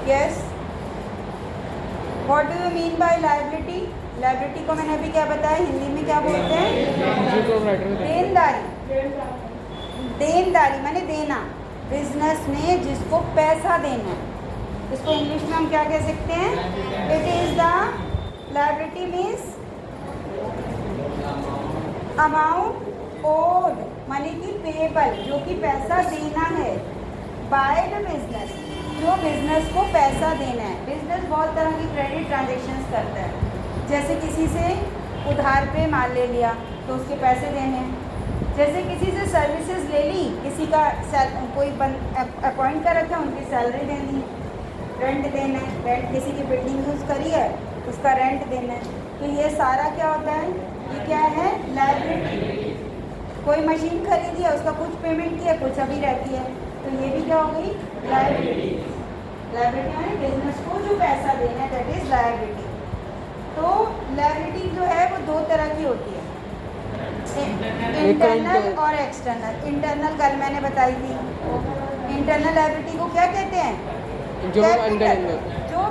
Yes, what do you mean by liability? Liability को मैंने अभी क्या बताया, हिंदी में क्या बोलते हैं? देनदारी। देनदारी माने देना, बिजनेस ने जिसको पैसा देना है, इसको इंग्लिश में हम क्या कह सकते हैं? It is the liability means amount owed money की पेएबल, जो कि पैसा देना है बाय द बिजनेस, जो बिजनेस को पैसा देना है। बिजनेस बहुत तरह की क्रेडिट ट्रांजेक्शन्स करता है, जैसे किसी से उधार पे माल ले लिया तो उसके पैसे देने हैं, जैसे किसी से सर्विसेज ले ली, किसी का कोई अपॉइंट कर रखा है, उनकी सैलरी देनी है, रेंट देना है, रेंट किसी की बिल्डिंग यूज़ करी है उसका रेंट देना है। तो ये सारा क्या होता है, ये क्या है? लायबिलिटी। कोई मशीन खरीदी है, उसका कुछ पेमेंट किया, कुछ अभी रहती है, तो ये भी क्या हो गई? लायबिलिटी। लायबिलिटी यानी बिजनेस को जो पैसा देना है, दैट इज लायबिलिटी। तो लायबिलिटी जो है वो दो तरह की होती है, इंटरनल और एक्सटर्नल। इंटरनल कल मैंने बताई थी। इंटरनल लायबिलिटी को क्या कहते हैं? जो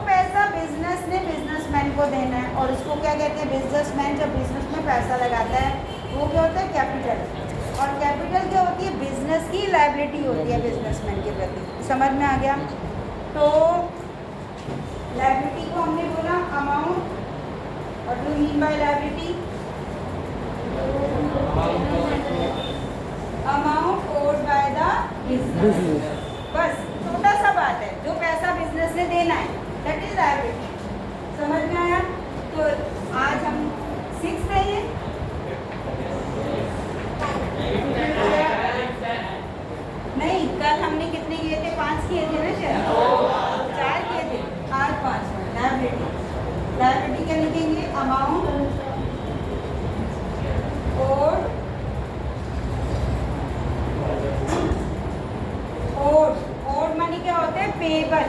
पैसा बिजनेस ने बिजनेसमैन को देना है, और उसको क्या कहते हैं? बिजनेसमैन जब बिजनेस में पैसा लगाता है वो क्या होता है? कैपिटल। और कैपिटल क्या होती है? बिजनेस की लायबिलिटी होती है बिजनेसमैन के प्रति। समझ में आ गया? तो लायबिलिटी को हमने बोला अमाउंट, और do mean by liability? Amount owed by the business. बस छोटा सा बात है, जो पैसा बिजनेस ने देना है, दैट इज लायबिलिटी। समझ में आया? तो आज हम सीख रहे हैं। नहीं, कल हमने कितने किए थे? 5 किए थे ना शायद? 4 किए थे, आज 5। लायबिलिटी, लायबिलिटी क्या लिखेंगे? अमाउंट ओड, ओड मनी क्या होता है? पेएबल,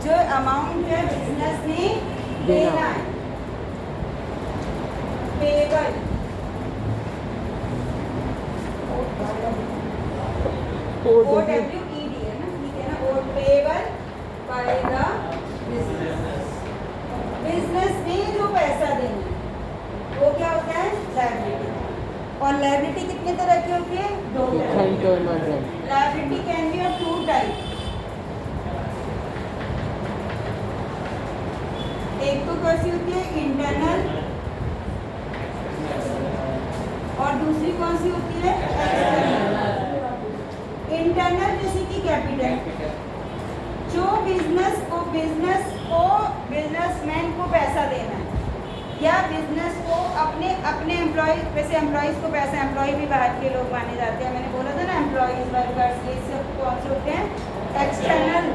जो अमाउंट जो है बिजनेस ने देना है, पेएबल। OWED है ना, ठीक है ना? Owed payable by the business. Business ने जो पैसा देना है वो क्या होता है? लायबिलिटी। और लायबिलिटी कितने तरह की होती है? 2 तरह। Liability can be of 2 type. एक तो कैसी होती है? इंटरनल, और दूसरी कौन सी होती है? एक्सटर्नल। इंटरनल जैसे कि कैपिटल, जो बिजनेस को बिजनेसमैन को पैसा देना है, या बिजनेस को अपने एम्प्लॉय, वैसे एम्प्लॉयज़ को पैसा, एम्प्लॉय भी बाहर के लोग माने जाते हैं, मैंने बोला था ना, एम्प्लॉयज़, वर्कर्स, ये सब कौन से होते हैं? एक्सटर्नल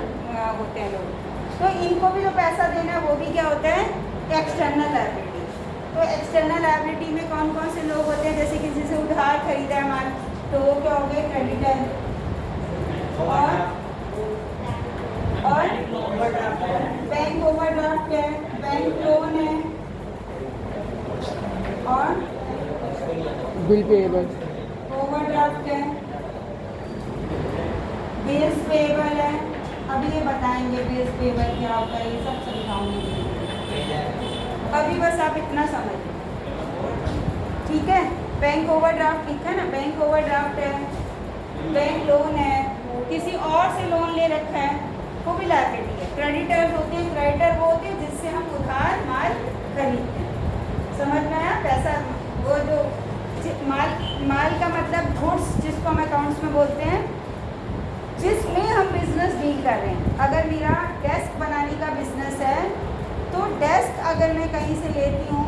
होते हैं लोग। तो इनको भी जो पैसा देना है वो भी क्या होता है? External liability. तो एक्सटर्नल लायबिलिटी में कौन कौन से लोग होते हैं? जैसे किसी से उधार खरीदा है माल, तो वो क्या हो गए? क्रेडिटर। और बैंक ओवरड्राफ्ट है, बैंक लोन है, और बिल पेएबल, ओवरड्राफ्ट है, बिल्स पेएबल है। अभी ये बताएंगे बिल्स पेएबल क्या होता है, ये सब समझाऊंगी। अभी बस आप इतना समझ, ठीक है? बैंक ओवरड्राफ्ट लिखा है ना, बैंक ओवरड्राफ्ट है, बैंक लोन है, किसी और से लोन ले रखा है, वो भी लायबिलिटी है। क्रेडिटर्स होते हैं, क्रेडिटर वो होते हैं जिससे हम उधार माल खरीदते हैं। समझ में आया? पैसा, वो जो माल का मतलब गुड्स, जिसको हम अकाउंट्स में बोलते हैं, जिसमें हम बिजनेस डील कर रहे हैं। अगर मेरा डेस्क बनाने का बिजनेस है, तो डेस्क अगर मैं कहीं से लेती हूँ,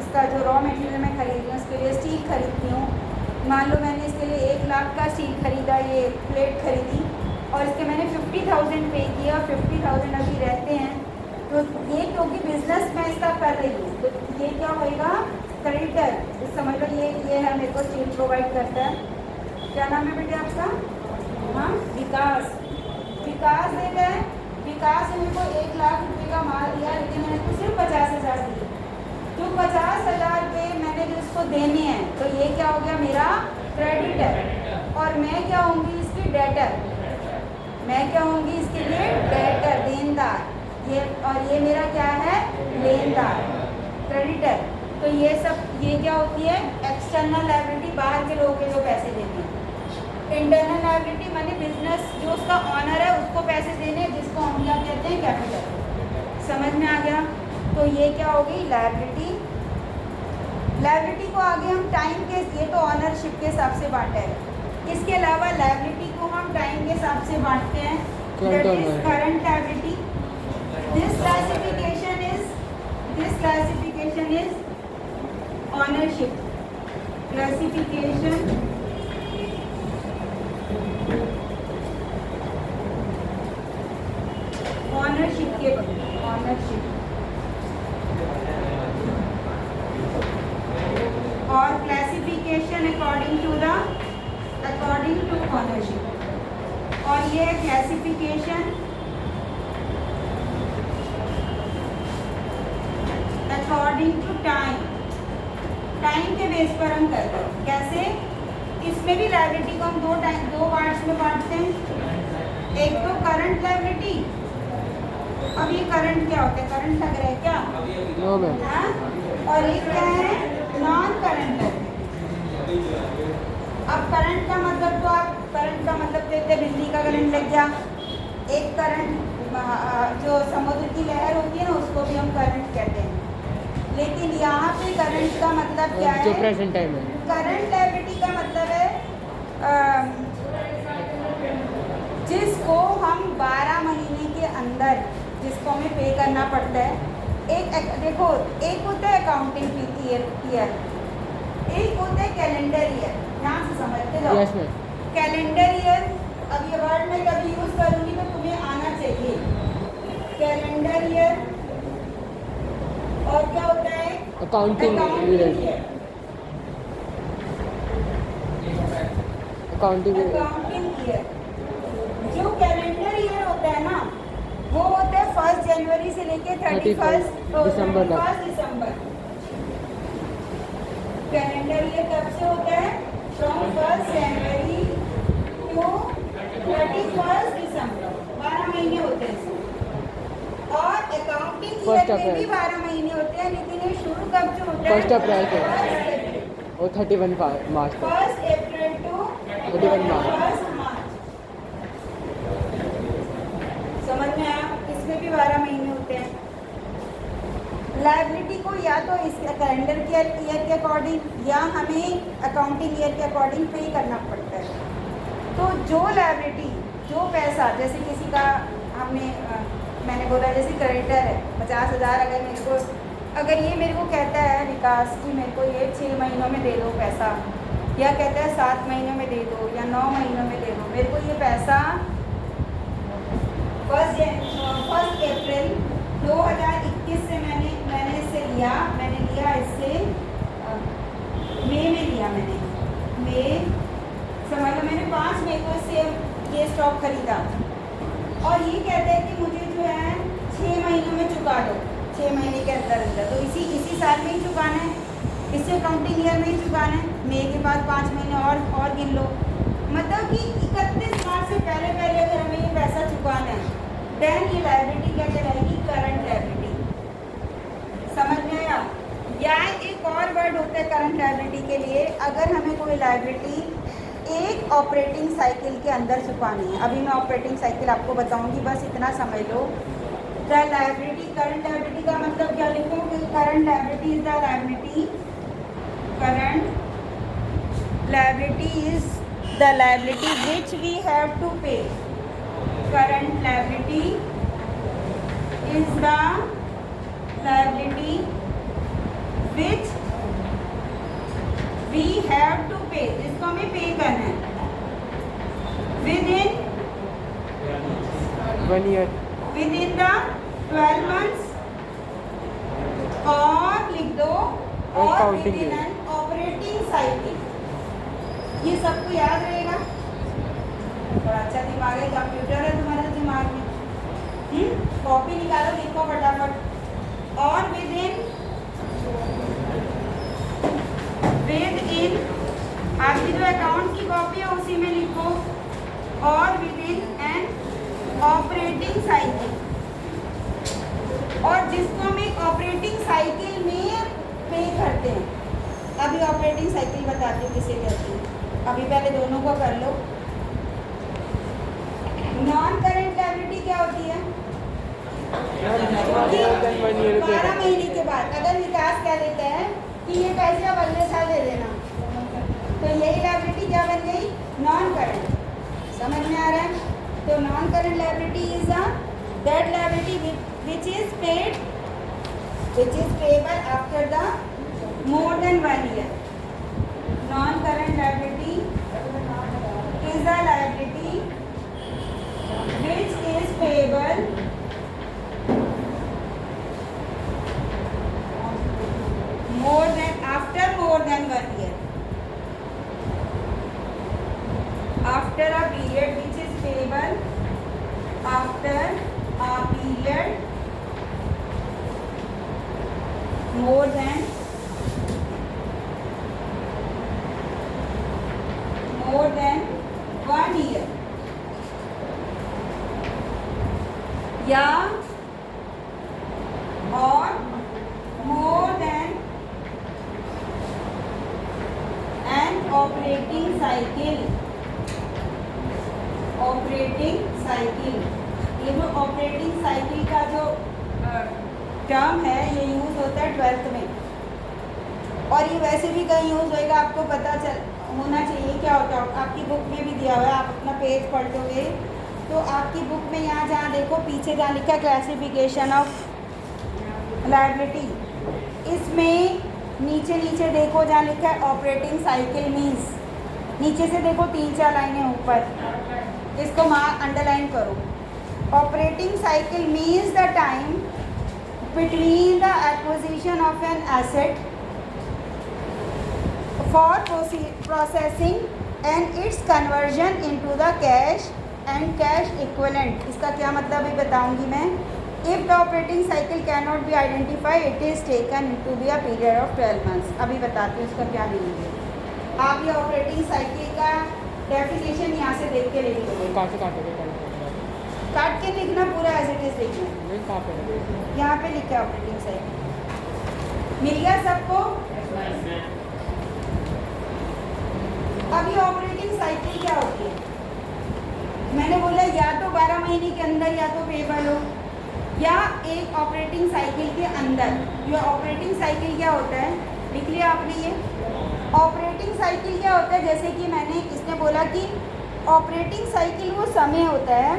इसका जो रॉ मटेरियल मैं खरीद रही हूँ, उसके लिए स्टील खरीदती हूँ, मान लो मैंने इसके लिए 1 लाख का स्टील खरीदा, ये प्लेट खरीदी, और इसके मैंने 50,000 पे किया, 50,000 अभी रहते हैं, तो ये क्योंकि बिजनेस मैं इसका कर रही हूँ, तो ये क्या होएगा? क्रेडिटर। समझ लो ये है, मेरे को स्टील प्रोवाइड करता है। क्या नाम है बेटे आपका? हाँ, विकास। विकास देता है, विकास ने मेरे को 1 लाख रुपये का माल दिया, लेकिन मैंने तो सिर्फ 50,000 दिए। जो 50,000 रुपये मैंने जो इसको देने हैं, तो ये क्या हो गया? मेरा क्रेडिटर। और मैं क्या होंगी? इसकी डेटर। मैं क्या होंगी? इसके लिए डेटर। ये और ये मेरा क्या है, लेनदार, क्रेडिटर। तो ये सब ये क्या होती है, एक्सटर्नल लायबिलिटी, बाहर के लोगों के जो पैसे देते हैं। इंटरनल लायबिलिटी माने बिजनेस जो उसका ऑनर है उसको पैसे देने, जिसको हम क्या कहते हैं, कैपिटल। समझ में आ गया। तो ये क्या होगी, लायबिलिटी। लायबिलिटी को आगे हम टाइम के, ये तो ऑनरशिप के हिसाब से बांटा है। इसके अलावा लायबिलिटी को हम टाइम के हिसाब से बांटते हैं, that is current liability. This classification is ownership classification. Ownership के ऑनरशिप और क्लासिफिकेशन अकॉर्डिंग टू ऑनरशिप। और ये क्लासिफिकेशन अकॉर्डिंग टू टाइम के बेस पर हम करते हैं। कैसे, इसमें भी लायबिलिटी को हम दो पार्ट्स में बांटते हैं। एक तो करंट लायबिलिटी। अब ये करंट क्या होता है, करंट लग रहा है क्या, नो मैम। हाँ? और एक क्या है, नॉन करंट लायबिलिटी। अब करंट का मतलब, तो आप करंट का मतलब देते हैं बिजली का करंट लग गया। एक करंट जो समुद्र की लहर होती है ना, उसको भी हम करंट कहते हैं। लेकिन यहाँ पे करंट का मतलब क्या है, जो प्रेजेंट टाइम है। करंट लायबिलिटी का मतलब है जिसको हम 12 महीने के अंदर, जिसको हमें पे करना पड़ता है। देखो, एक होता है अकाउंटिंग ईयर, एक होता है कैलेंडर ईयर। यहाँ से समझते जाओ। Yes ma'am. कैलेंडर ईयर, अब ये वर्ड मैं कभी यूज करूँगी तो तुम्हें आना चाहिए। कैलेंडर ईयर और क्या होता है, अकाउंटिंग ईयर। Accounting year. जो कैलेंडर ईयर होता है ना, वो होता है 1 जनवरी से लेके 31 दिसंबर तक। 31 दिसंबर। कैलेंडर ईयर कब से होता है, फ्रॉम 1 जनवरी टू 31 दिसंबर। 12 महीने होते हैं इसमें। और अकाउंटिंग ईयर में भी 12 महीने होते हैं, लेकिन ये शुरू कब से होता है, 1 अप्रैल से और 31 मार्च तक। 1 अप्रैल टू 31 मार्च। 1 मार्च। समझ में आया, इसमें भी 12 महीने होते हैं। लायबिलिटी को या तो इस कैलेंडर ईयर के अकॉर्डिंग या हमें अकाउंटिंग ईयर के अकॉर्डिंग पे करना पड़ता है। तो जो लायबिलिटी, जो पैसा, जैसे किसी का मैंने बोला जैसे क्रेडिटर है 50,000, अगर ये मेरे को कहता है विकास कि मेरे को ये 6 महीनों में दे दो पैसा, या कहता है 7 महीनों में दे दो या 9 महीनों में दे दो, मेरे को ये पैसा 1 अप्रैल 2021 से मैंने इससे लिया, इससे मई में लिया, मई, समझ लो मैंने 5 मई को इससे ये स्टॉक खरीदा। और ये कहता है कि मुझे जो है 6 महीनों में चुका दो, 6 महीने के अंदर। तो इसी साल में ही चुकाना है, इसी अकाउंटिंग ईयर में ही चुकाना है। मई के बाद 5 महीने और गिन लो। मतलब कि 31 मार्च से पहले अगर हमें ये पैसा चुकाना है, देन ये लायबिलिटी क्या कहलाएगी, करंट लायबिलिटी। समझ में आया। या एक और वर्ड होता है करंट लायबिलिटी के लिए, अगर हमें कोई लायबिलिटी एक ऑपरेटिंग साइकिल के अंदर चुकानी है। अभी मैं ऑपरेटिंग साइकिल आपको बताऊंगी, बस इतना समझ लो। द लायबिलिटी, करंट लायबिलिटी का मतलब क्या लिखो कि current liability is the liability, current liability is the liability which we have to pay. Current liability is the liability which we have to pay, जिसको हमें पे करना है within 1 year, within the 12 months, और लिख दो और within an operating cycle. ये सबको याद रहेगा, बड़ा अच्छा दिमाग है, कंप्यूटर है तुम्हारे दिमाग में। कॉपी निकालो, लिखो फटाफट। और विद इन आपकी जो अकाउंट की कॉपी है उसी में लिखो, और within an operating cycle. अभी ऑपरेटिंग साइकिल बताती हूँ किसे कहती हूँ। अभी पहले दोनों को कर लो। नॉन करेंट लायबिलिटी क्या होती है? 12 महीने के बाद अगर विकास कह देता है कि ये पैसे अब अगले साल दे देना, तो यही लायबिलिटी क्या बन गई? Non current. समझ में आ रहा है? तो non current liability is that liability which is payable after the more than 1 year. Non-current liability is a liability which is payable after more than 1 year. After a period which is payable after a period more than 1 year या और more than an operating cycle. ये जो operating cycle का जो term है ये use होता है 12th में, और ये वैसे भी कहीं यूज़ होएगा, आपको पता चल होना चाहिए क्या होता है। आपकी बुक में भी दिया हुआ है, आप अपना पेज पलटोगे तो आपकी बुक में यहाँ जहाँ देखो पीछे जहाँ लिखा है क्लासिफिकेशन ऑफ लायबिलिटी, इसमें नीचे देखो जहाँ लिखा है ऑपरेटिंग साइकिल मीन्स, नीचे से देखो 3-4 लाइनें ऊपर, इसको अंडरलाइन करो। Operating cycle means the time between the acquisition of an asset for processing and its conversion into the cash and cash equivalent. इसका क्या मतलब है बताऊंगी मैं। If the operating cycle can not be identify it is taken to be a period of 12 months. अभी बताती हूँ इसका क्या मीनिंग है। आप ये ऑपरेटिंग साइकिल का डेफिनेशन यहाँ से देख के लिख लो। काट के लिखना, पूरा एज इट इज लिखना। यहाँ पे लिखा ऑपरेटिंग साइकिल। मिल गया सबको? अब ये ऑपरेटिंग साइकिल क्या होती है? मैंने बोला या तो 12 महीने के अंदर या तो पेबल हो, या एक ऑपरेटिंग साइकिल के अंदर। ये ऑपरेटिंग साइकिल क्या होता है लिख लिया आपने। ये ऑपरेटिंग साइकिल क्या होता है, जैसे कि मैंने इसने बोला कि ऑपरेटिंग साइकिल वो समय होता है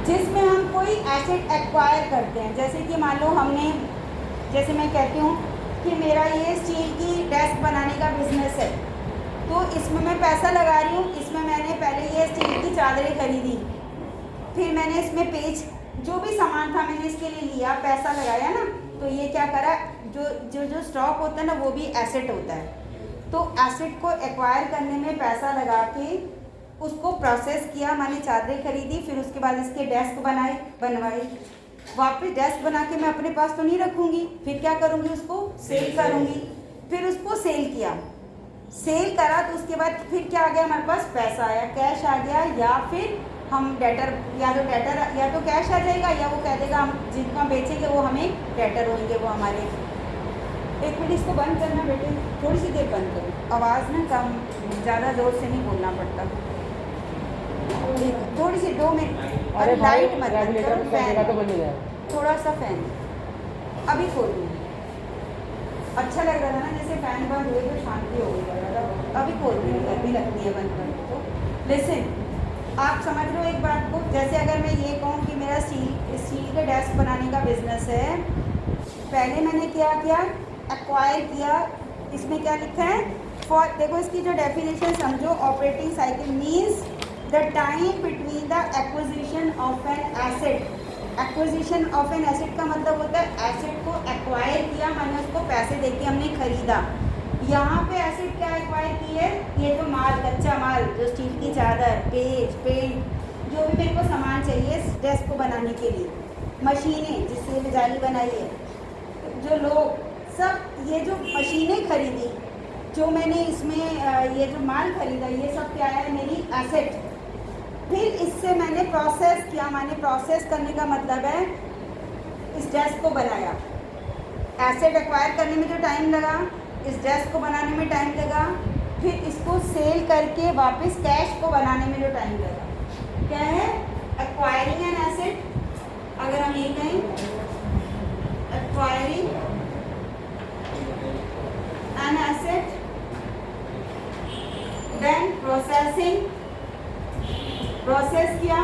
जिसमें हम कोई एसेट एक्वायर करते हैं। जैसे कि मान लो हमने, जैसे मैं कहती हूँ कि मेरा ये स्टील की डेस्क बनाने का बिजनेस है, तो इसमें मैं पैसा लगा रही हूँ। इसमें मैंने पहले ये स्टील की चादरें खरीदी, फिर मैंने इसमें पेज जो भी सामान था मैंने इसके लिए लिया, पैसा लगाया ना, तो ये क्या करा, जो स्टॉक होता है ना वो भी एसेट होता है। तो एसेट को एक्वायर करने में पैसा लगा के उसको प्रोसेस किया, मैंने चादरें खरीदी, फिर उसके बाद इसके डेस्क बनवाई, वापस डेस्क बना के मैं अपने पास तो नहीं रखूँगी, फिर क्या करूँगी, उसको सेल करूँगी। फिर उसको सेल करा तो उसके बाद फिर क्या आ गया, हमारे पास पैसा आया, कैश आ गया, या फिर हम डेटर या तो कैश आ जाएगा, या वो कह देगा हम जितना बेचेंगे वो हमें डेटर होंगे, वो हमारे। एक मिनट इसको बंद करना बेटे, थोड़ी सी देर बंद करो, आवाज़ ना कम, ज़्यादा ज़ोर से नहीं बोलना पड़ता, थोड़ी सी 2 मिनट। और लाइट मत बंद करो, फैन थोड़ा सा फैन अभी खोल दूँ। अच्छा लग रहा था ना, जैसे फैन बंद हुए तो शांति हो गई, अभी खोल दूँगी, गर्मी लगती है बंद करने तो। लिसन, आप समझ लो एक बात को, जैसे अगर मैं ये कहूँ कि मेरा स्टील के डेस्क बनाने का बिजनेस है, पहले मैंने क्या किया, एक्वायर किया। इसमें क्या लिखा है, फॉर, देखो इसकी जो डेफिनेशन समझो, operating cycle means the time between the acquisition of an asset. Acquisition of an asset का मतलब होता है एसेट को एक्वायर किया, मैंने उसको पैसे देके हमने खरीदा। यहाँ पे एसेट क्या एक्वायर की है, ये जो माल, कच्चा माल, जो स्टील की चादर, पेज, पेंट, जो भी मेरे को सामान चाहिए इस डेस्क को बनाने के लिए, मशीनें जिससे ये जाली बनाई है, जो लोग सब, ये जो मशीनें खरीदी, जो मैंने इसमें ये जो माल खरीदा, ये सब क्या है, मेरी एसेट। फिर इससे मैंने प्रोसेस किया, मैंने प्रोसेस करने का मतलब है इस डेस्क को बनाया। एसेट एक्वायर करने में जो टाइम लगा, इस डेस्क को बनाने में टाइम लगा, फिर इसको सेल करके वापस कैश को बनाने में जो टाइम लगा, क्या है? Acquiring an asset. अगर हम ये कहें acquiring an asset, then processing, process किया,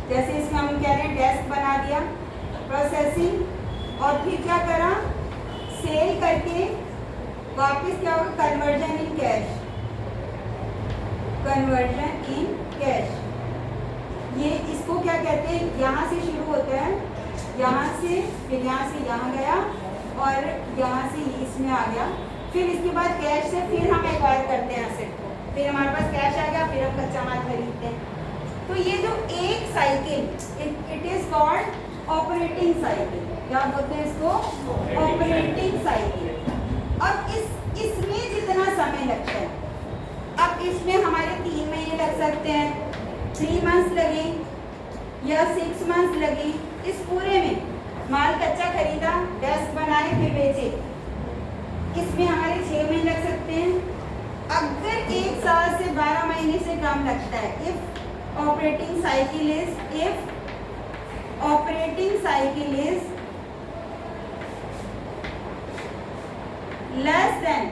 जैसे इसमें हम कह रहे हैं डेस्क बना दिया, प्रोसेसिंग, और फिर क्या करा? सेल करके वापस क्या होगा? Conversion in cash, conversion in cash. ये इसको क्या कहते हैं? यहाँ से शुरू होता है, यहाँ से, फिर यहाँ से यहाँ गया और यहाँ से इसमें आ गया, फिर इसके बाद कैश से फिर हम एक्वायर करते हैं एसेट को, फिर हमारे पास कैश आ गया, फिर हम कच्चा माल खरीदते हैं। तो ये जो एक cycle, it is called operating cycle. क्या बोलते हैं इसको? Operating cycle. अब इसमें जितना समय लगता है, अब इसमें हमारे 3 महीने लग सकते हैं, 3 मंथ्स लगे या 6 मंथ्स लगे। इस पूरे में माल कच्चा खरीदा, डेस्क बनाए, फिर बेचे, इसमें हमारे 6 महीने लग सकते हैं। अगर 1 साल से 12 महीने से कम लगता है, if operating cycle is less than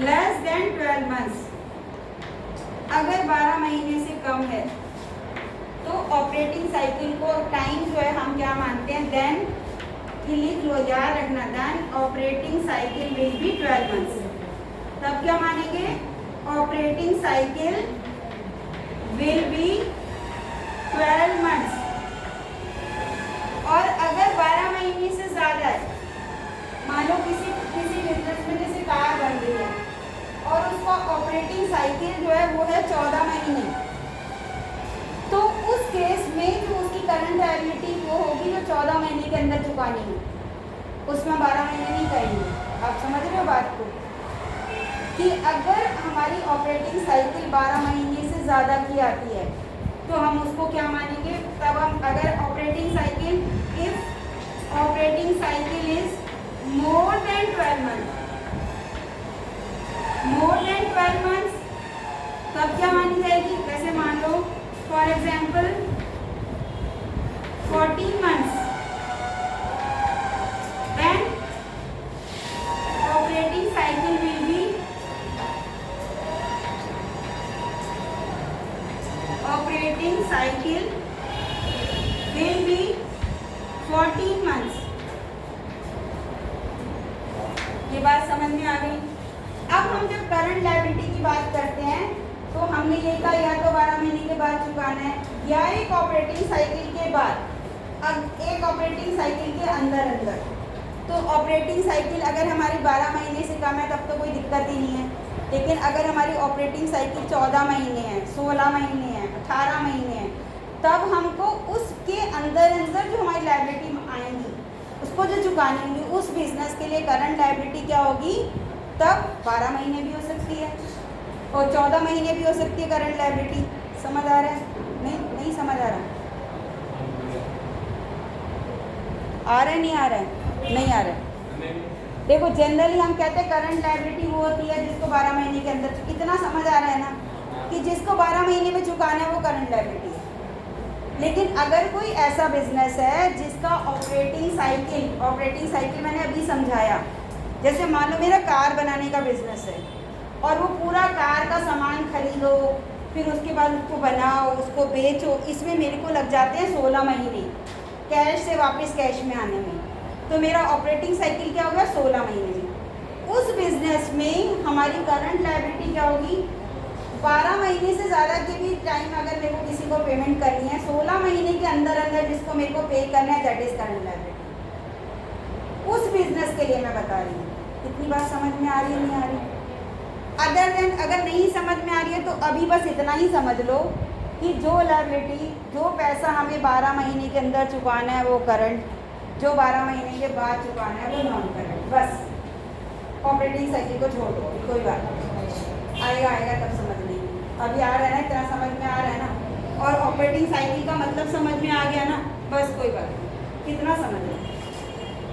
12 months, अगर 12 महीने से कम है तो ऑपरेटिंग साइकिल को टाइम जो है हम क्या मानते हैं? देन, लिख लो, याद रखना, then operating cycle will be 12 months. तब क्या मानेंगे? Operating cycle will be 12 months. और अगर 12 महीने से ज़्यादा है, मान लो किसी बिजनेस में जैसे कार बन रही है और उसका ऑपरेटिंग साइकिल जो है वो है 14 महीने, तो उस केस में जो उसकी करंट लायबिलिटी वो होगी जो 14 महीने के अंदर चुकानी है, उसमें 12 महीने नहीं करेंगे। आप समझ रहे हो बात को? कि अगर हमारी ऑपरेटिंग साइकिल 12 महीने से ज़्यादा की आती है तो हम उसको क्या मानेंगे? तब हम, अगर operating cycle, if operating cycle is more than 12 months, तब क्या मानी जाएगी? वैसे मान लो for example 14 months, then operating cycle will be operating cycle will be 14 months। ये बात समझ में आ गई? अब हम जब करंट लायबिलिटी की बात करते हैं तो हमने ये कहा या तो 12 महीने के बाद चुकाना है या एक ऑपरेटिंग साइकिल के बाद। अब एक ऑपरेटिंग साइकिल के अंदर तो ऑपरेटिंग साइकिल अगर हमारी 12 महीने से कम है तब तो कोई दिक्कत ही नहीं है, लेकिन अगर हमारी ऑपरेटिंग साइकिल 14 महीने है, 16 महीने है, 18 महीने है, तब हमको उसके अंदर जो हमारी लायबिलिटी आएंगी उसको जो चुकानी होगी, उस बिजनेस के लिए करंट लायबिलिटी क्या होगी? तब 12 महीने भी हो सकती है और 14 महीने भी हो सकती है करंट लायबिलिटी। समझ आ रहा है? नहीं समझ आ रहा? आ रहा है नहीं आ रहा है? नहीं आ रहा है। देखो जनरली हम कहते हैं करंट लायबिलिटी वो होती है जिसको 12 महीने के अंदर, कितना समझ आ रहा है ना, कि जिसको 12 महीने में चुकाना है वो करंट लायबिलिटी है। लेकिन अगर कोई ऐसा बिजनेस है जिसका ऑपरेटिंग साइकिल मैंने अभी समझाया, जैसे मान लो मेरा कार बनाने का बिजनेस है और वो पूरा कार का सामान खरीदो, फिर उसके बाद उसको बनाओ, उसको बेचो, इसमें मेरे को लग जाते हैं 16 महीने कैश से वापस कैश में आने में, तो मेरा ऑपरेटिंग साइकिल क्या होगा? 16 महीने में। उस बिजनेस में हमारी करंट लायबिलिटी क्या होगी? 12 महीने से ज़्यादा के भी टाइम अगर मेरे को किसी को पेमेंट करनी है, 16 महीने के अंदर जिसको मेरे को पे करना है, दैट इज़ करंट लायबिलिटी। उस बिजनेस के लिए मैं बता रही हूँ। इतनी बात समझ में आ रही है? नहीं आ रही? अदर देन अगर नहीं समझ में आ रही है तो अभी बस इतना ही समझ लो कि जो लायबिलिटी, जो पैसा हमें 12 महीने के अंदर चुकाना है वो करंट, जो 12 महीने के बाद चुकाना है वो नॉन करंट। बस ऑपरेटिंग साइकिल को छोड़ दो, कोई बात नहीं, आएगा तब समझ लेंगे। अभी आ रहा है ना, इतना समझ में आ रहा है ना, और ऑपरेटिंग साइकिल का मतलब समझ में आ गया ना, बस कोई बात नहीं, कितना समझ लें।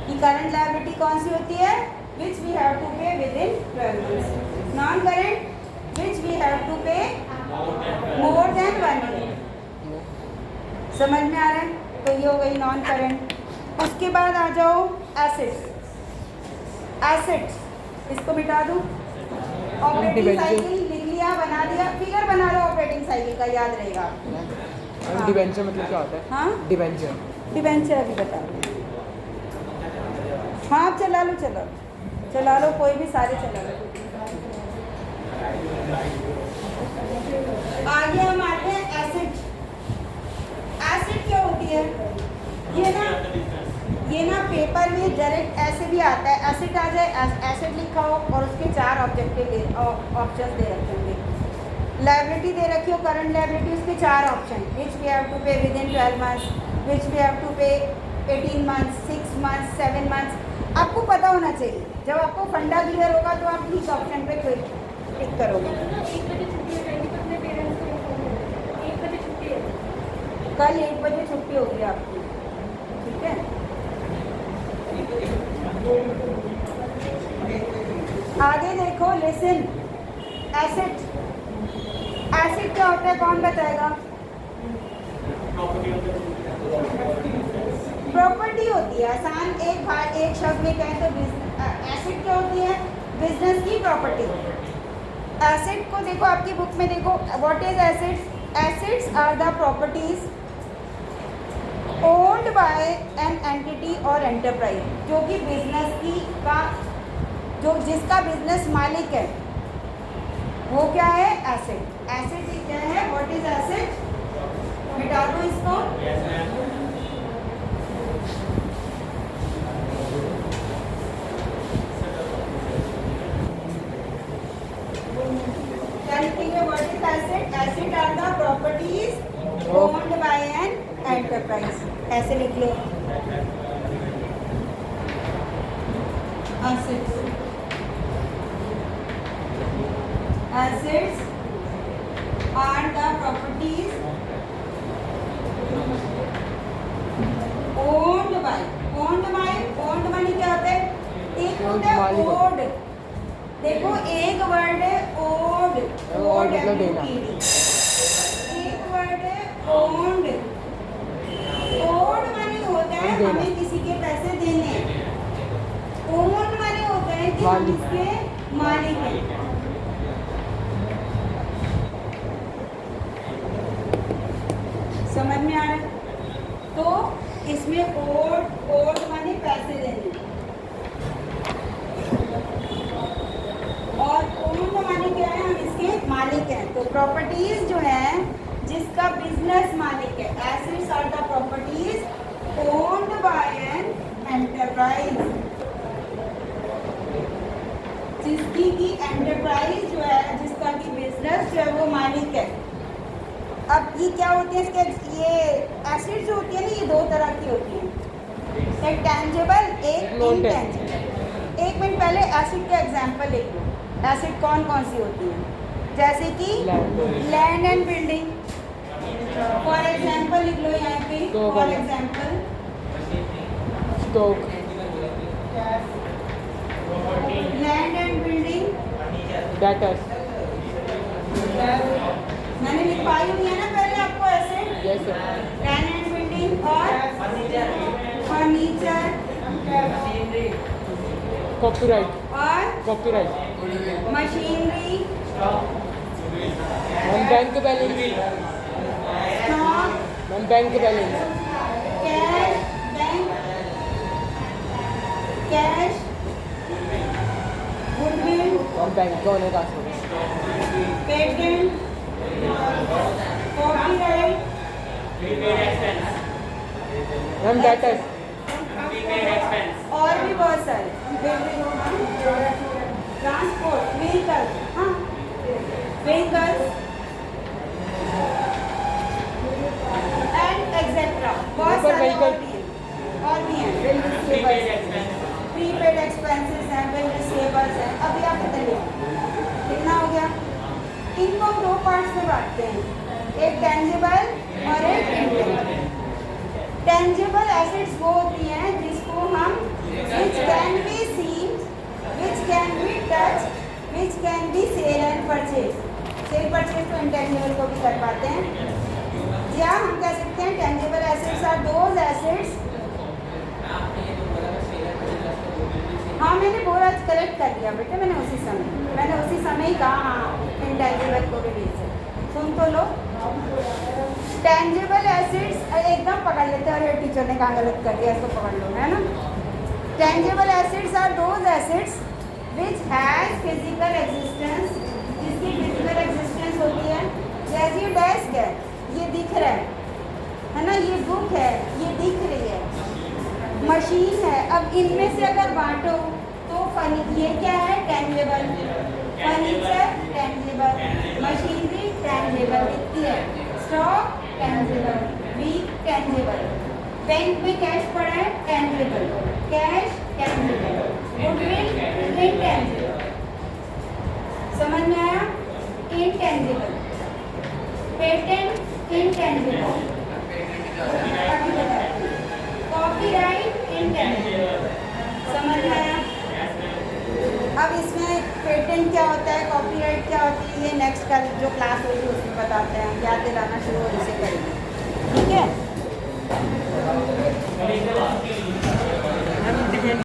कि करंट लायबिलिटी कौन सी होती है, which we have to pay with in 12 months, non current which we have to pay more then 1 year. समझ में आ रहा है? तो ये हो गई नॉन करंट। उसके बाद आ जाओ एसेट्स। एसेट्स इसको मिटा दूँ, ऑपरेटिंग साइकिल लिख लिया, बना दिया, फिगर बना लो ऑपरेटिंग साइकिल का, याद रहेगा। डिबेंचर मतलब क्या होता है? हाँ डिबेंचर डिबेंचर अभी बता दो। हाँ चला लो, चला लो, कोई भी सारे चला लो। आगे हम आते हैं एसेट। एसेट क्या होती है? ये ना पेपर में डायरेक्ट ऐसे भी आता है, एसेट आ जाए, एसेट लिखा हो और उसके 4 ऑब्जेक्टिव ऑप्शंस दे रखे होंगे। लायबिलिटी दे रखी हो, करंट लायबिलिटी, उसके 4 option, which we have to pay with in 12 months, which we have to pay 18 months, 6 months, 7 months. आपको पता होना चाहिए, जब आपको फंडा क्लियर होगा तो आप इस ऑप्शन पे क्लिक करोगे। कल 1 बजे छुट्टी होगी आपकी, ठीक है? आगे देखो, लिसन। एसेट, एसेट क्या होता है, कौन बताएगा? प्रॉपर्टी होती है, आसान एक शब्द में कहें तो एसेट क्या होती है? बिजनेस की प्रॉपर्टी। एसेट को देखो, आपकी बुक में देखो, what is assets? Assets are the properties owned by an entity और एंटरप्राइज, जो कि बिजनेस की का जो जिसका बिजनेस मालिक है वो क्या है? एसेट। एसेट क्या है? What is asset? मिटा दो इसको। क्या लिखेंगे? What is asset? Asset are the properties owned by an enterprise, ऐसे लिख लो। Assets, assets are the properties owned by, owned मानी क्या होता है? एक होता है ओड, देखो एक वर्ड है ओड, ओड मतलब देना। एक वर्ड है ओन्ड, ओड मानी होता है हमें किसी के पैसे देने, ओन मानी होता है कि हम इसके मालिक हैं। समझ में आ रहा है? तो इसमें ओड माने पैसे देने, और ओन माने क्या है? हम इसके मालिक हैं। तो प्रॉपर्टीज जो है जिसका बिजनेस मालिक है, assets are the properties owned by an enterprise, जिसकी की एंटरप्राइज जो है, जिसका की बिजनेस जो है वो मालिक है। अब ये क्या होती है? इसके ये एसेट जो होती है ना, ये 2 तरह की होती है, एक टेंजिबल, एक इनटेंजिबल। 1 मिनट पहले एसेट का एग्जांपल लिख लो। एसेट कौन कौन सी होती है? जैसे कि land and building, for example लिख लो यहाँ पे, for example stock, land and building, debtors. मैंने लिखवाई हुई है ना पहले आपको asset, yes sir. Land and building और फर्नीचर, कॉपीराइट, और copyright. Machinery, bank balance, stock, bank balance, cash, bank cash, goodwill, bank का होने का पेटेंट, कॉपीराइट, मैम डेटर्स, और भी बहुत सारे, ट्रांसपोर्ट, व्हीकल, हाँ व्हीकल्स एंड एक्सेट्रा, बहुत सारे और भी हैं। बिल रिसीवेबल्स, प्रीपेड एक्सपेंसेस हैं, बिल रिसीवेबल्स हैं। अभी आप बताइए कितना हो गया? इनको हम 2 पार्ट्स में बांटते हैं, एक टेंजिबल और एक इनटेंजिबल। टेंजिबल एसेट्स वो होती हैं जिसको हम which can be seen, which can be touched, which can be sale and purchase. Cell purchase तो इंटेंजिबल को भी कर पाते हैं। या हम कह सकते हैं tangible assets are those assets. हाँ मैंने बोला करेक्ट कर दिया बेटे, मैंने उसी समय ही कहा हाँ इंटेंजिबल को भी बेच। सुन तो लो, टेंजिबल एसेट्स एकदम पकड़ लेते हैं। और टीचर ने कहा गलत कर दिया, इसको पकड़ लो, है ना। Tangible assets are those assets which has physical existence, जिसकी फिजिकल एग्जिस्टेंस होती है। जैसे ये डेस्क है, ये दिख रहा है ना, ये बुक है, ये दिख रही है, मशीन है। अब इनमें से अगर बांटो तो ये क्या है tangible, furniture tangible, machinery tangible दिखती है, स्टॉक टेंजिबल, वीक टेंजिबल, बैंक में कैश पड़ा है tangible, cash tangible, goodwill intangible. समझ में आया? Intangible, patent intangible, copyright intangible. समझ में आया? अब इसमें पेटेंट क्या होता है, कॉपीराइट क्या होती है, ये नेक्स्ट कल जो क्लास होगी उसमें बताते हैं। याद दिलाना शुरू होने से करेंगे, ठीक है।